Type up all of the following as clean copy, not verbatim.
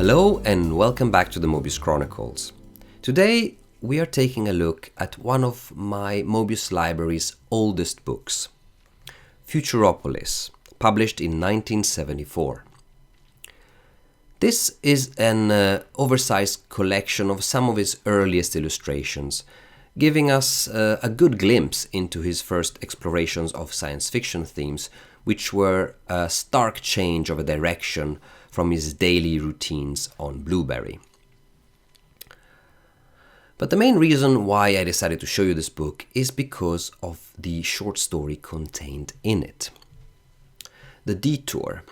Hello and welcome back to the Moebius Chronicles. Today we are taking a look at one of my Moebius library's oldest books, Futuropolis, published in 1974. This is an oversized collection of some of his earliest illustrations, giving us a good glimpse into his first explorations of science fiction themes, which were a stark change of a direction from his daily routines on Blueberry. But the main reason why I decided to show you this book is because of the short story contained in it. The Detour,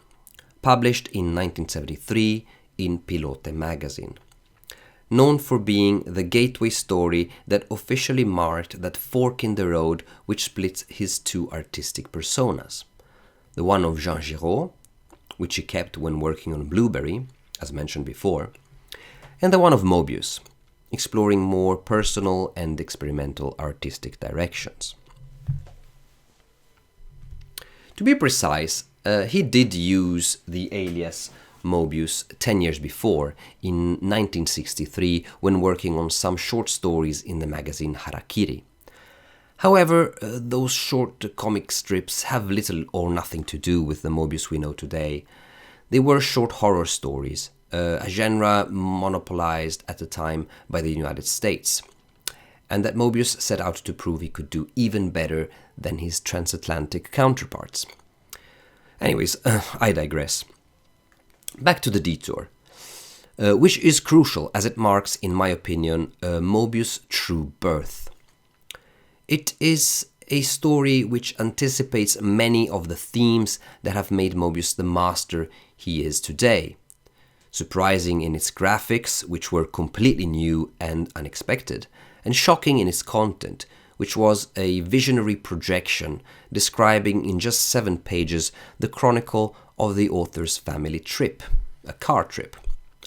published in 1973 in Pilote magazine, known for being the gateway story that officially marked that fork in the road which splits his two artistic personas, the one of Jean Giraud, which he kept when working on Blueberry, as mentioned before, and the one of Moebius, exploring more personal and experimental artistic directions. To be precise, he did use the alias Moebius 10 years before, in 1963, when working on some short stories in the magazine Harakiri. However, those short comic strips have little or nothing to do with the Moebius we know today. They were short horror stories, a genre monopolized at the time by the United States, and that Moebius set out to prove he could do even better than his transatlantic counterparts. Anyways, I digress. Back to the Detour, which is crucial as it marks, in my opinion, Moebius' true birth. It is a story which anticipates many of the themes that have made Moebius the master he is today. Surprising in its graphics, which were completely new and unexpected, and shocking in its content, which was a visionary projection describing in just 7 pages the chronicle of the author's family trip, a car trip,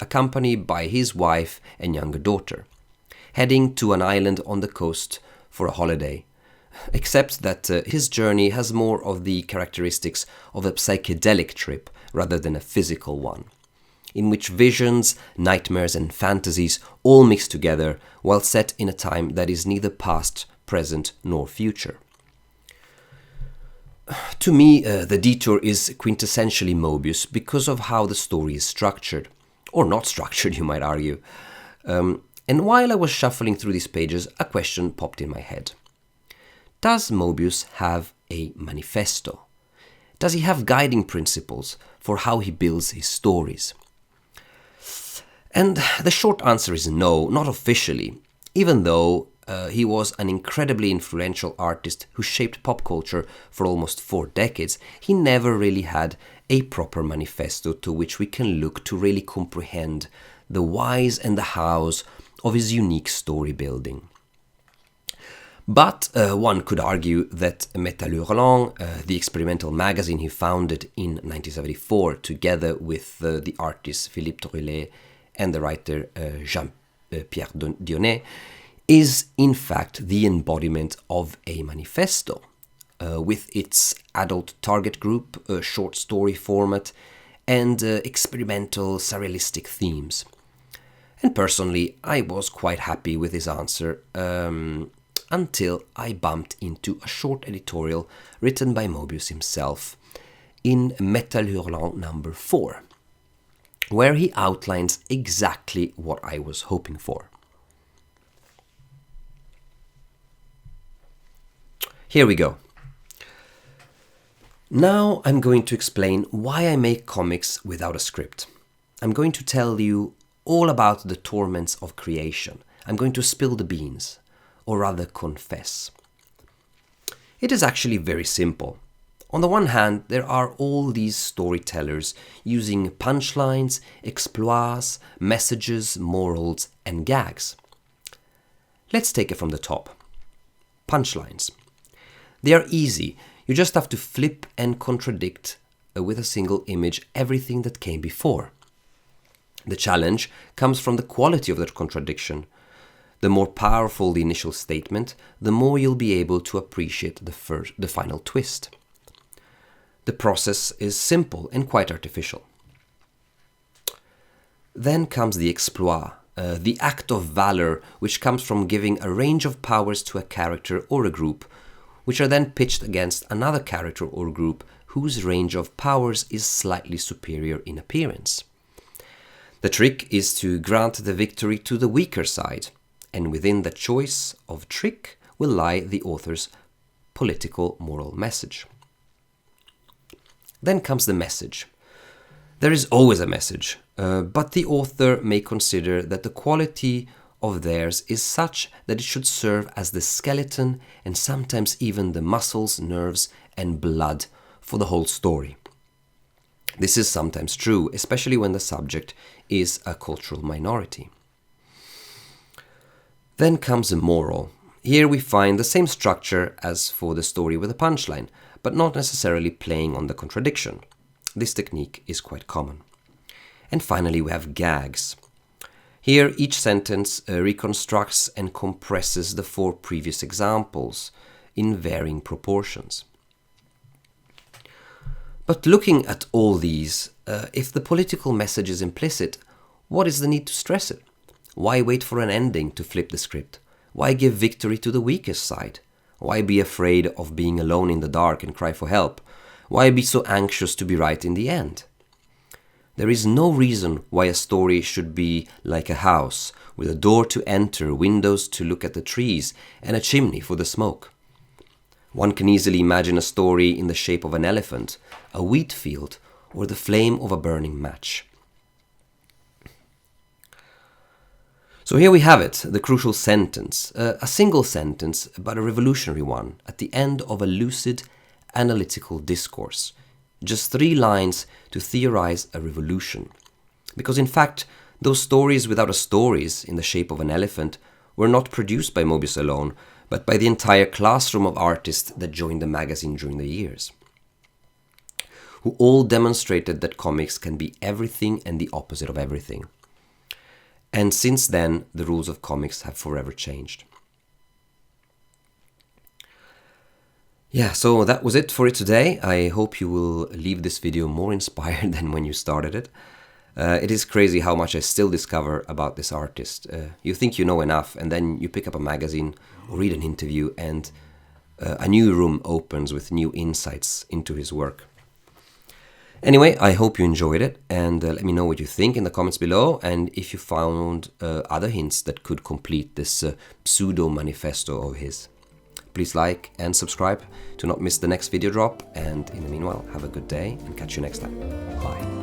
accompanied by his wife and younger daughter, heading to an island on the coast for a holiday, except that his journey has more of the characteristics of a psychedelic trip rather than a physical one, in which visions, nightmares and fantasies all mix together while set in a time that is neither past, present nor future. To me, the Detour is quintessentially Moebius because of how the story is structured, or not structured, you might argue. And while I was shuffling through these pages, a question popped in my head. Does Moebius have a manifesto? Does he have guiding principles for how he builds his stories? And the short answer is no, not officially, even though he was an incredibly influential artist who shaped pop culture for almost 4 decades. He never really had a proper manifesto to which we can look to really comprehend the whys and the hows of his unique story building. But one could argue that Métal Hurlant, the experimental magazine he founded in 1974 together with the artist Philippe Trullet and the writer Jean-Pierre, is in fact the embodiment of a manifesto, with its adult target group, short story format, and experimental surrealistic themes. And personally, I was quite happy with his answer, until I bumped into a short editorial written by Moebius himself in Métal Hurlant number 4, where he outlines exactly what I was hoping for. Here we go. Now I'm going to explain why I make comics without a script. I'm going to tell you all about the torments of creation. I'm going to spill the beans, or rather confess. It is actually very simple. On the one hand, there are all these storytellers using punchlines, exploits, messages, morals, and gags. Let's take it from the top. Punchlines. They are easy. You just have to flip and contradict with a single image everything that came before. The challenge comes from the quality of that contradiction. The more powerful the initial statement, the more you'll be able to appreciate the final twist. The process is simple and quite artificial. Then comes the exploit, the act of valor, which comes from giving a range of powers to a character or a group, which are then pitched against another character or group whose range of powers is slightly superior in appearance. The trick is to grant the victory to the weaker side, and within the choice of trick will lie the author's political moral message. Then comes the message. There is always a message, but the author may consider that the quality of theirs is such that it should serve as the skeleton and sometimes even the muscles, nerves, and blood for the whole story. This is sometimes true, especially when the subject is a cultural minority. Then comes a moral. Here we find the same structure as for the story with a punchline, but not necessarily playing on the contradiction. This technique is quite common. And finally we have gags. Here each sentence reconstructs and compresses the 4 previous examples in varying proportions. But looking at all these, if the political message is implicit, what is the need to stress it? Why wait for an ending to flip the script? Why give victory to the weakest side? Why be afraid of being alone in the dark and cry for help? Why be so anxious to be right in the end? There is no reason why a story should be like a house, with a door to enter, windows to look at the trees, and a chimney for the smoke. One can easily imagine a story in the shape of an elephant, a wheat field, or the flame of a burning match. So here we have it, the crucial sentence, a single sentence, but a revolutionary one, at the end of a lucid, analytical discourse. Just 3 lines to theorize a revolution. Because in fact, those stories without a stories in the shape of an elephant were not produced by Moebius alone, but by the entire classroom of artists that joined the magazine during the years, who all demonstrated that comics can be everything and the opposite of everything. And since then, the rules of comics have forever changed. Yeah, so that was it for it today. I hope you will leave this video more inspired than when you started it. It is crazy how much I still discover about this artist. You think you know enough, and then you pick up a magazine or read an interview, and a new room opens with new insights into his work. Anyway, I hope you enjoyed it, and let me know what you think in the comments below, and if you found other hints that could complete this pseudo-manifesto of his. Please like and subscribe to not miss the next video drop, and in the meanwhile, have a good day and catch you next time. Bye.